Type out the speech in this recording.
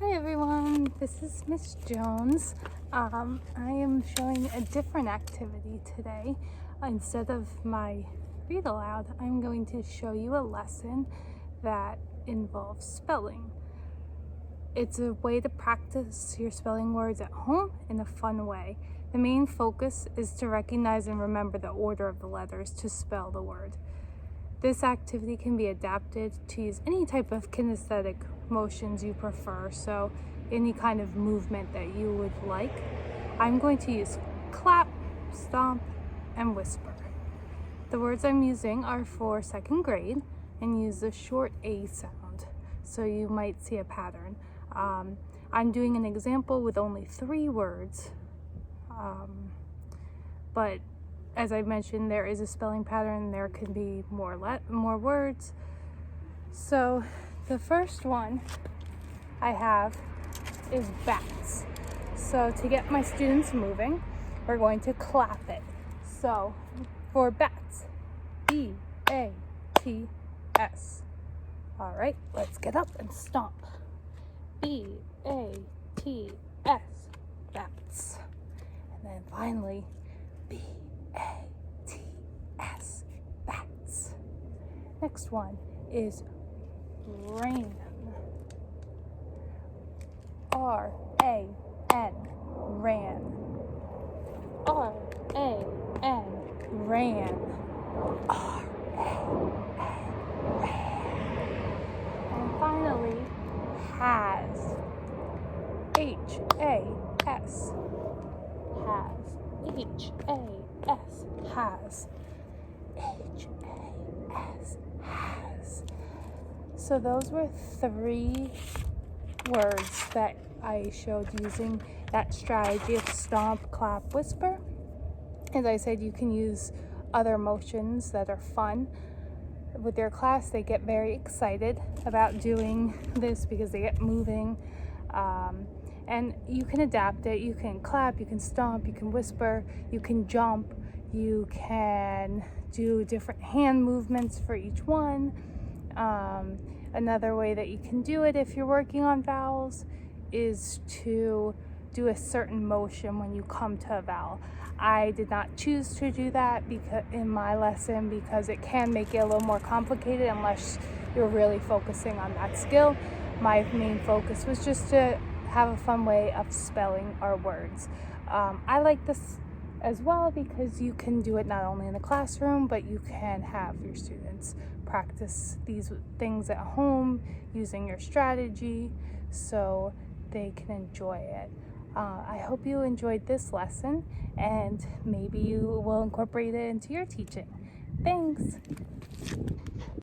Hi everyone, this is Miss Jones. I am showing a different activity today. Instead of my read aloud, I'm going to show you a lesson that involves spelling. It's a way to practice your spelling words at home in a fun way. The main focus is to recognize and remember the order of the letters to spell the word. This activity can be adapted to use any type of kinesthetic motions you prefer, so any kind of movement that you would like. I'm going to use clap, stomp, and whisper. The words I'm using are for second grade and use the short A sound, so you might see a pattern. I'm doing an example with only 3 words, but as I mentioned, there is a spelling pattern. There can be more words. So the first one I have is bats. So to get my students moving, we're going to clap it. So for bats, B-A-T-S. All right, let's get up and stomp. B-A-T-S, bats. And then finally, B-A-T-S, bats. Next one is rain. R-A-N, ran. R-A-N, ran. R-A-N, ran. And finally, has. H-A-S, has. H-A-S, has. H-A-S, has. So those were 3 words that I showed using that strategy of stomp, clap, whisper. As I said, you can use other motions that are fun. With your class, they get very excited about doing this because they get moving. And you can adapt it. You can clap, you can stomp, you can whisper, you can jump, you can do different hand movements for each one. Another way that you can do it if you're working on vowels is to do a certain motion when you come to a vowel. I did not choose to do that in my lesson because it can make it a little more complicated unless you're really focusing on that skill. My main focus was just to have a fun way of spelling our words. I like this as well because you can do it not only in the classroom, but you can have your students practice these things at home using your strategy so they can enjoy it. I hope you enjoyed this lesson and maybe you will incorporate it into your teaching. Thanks.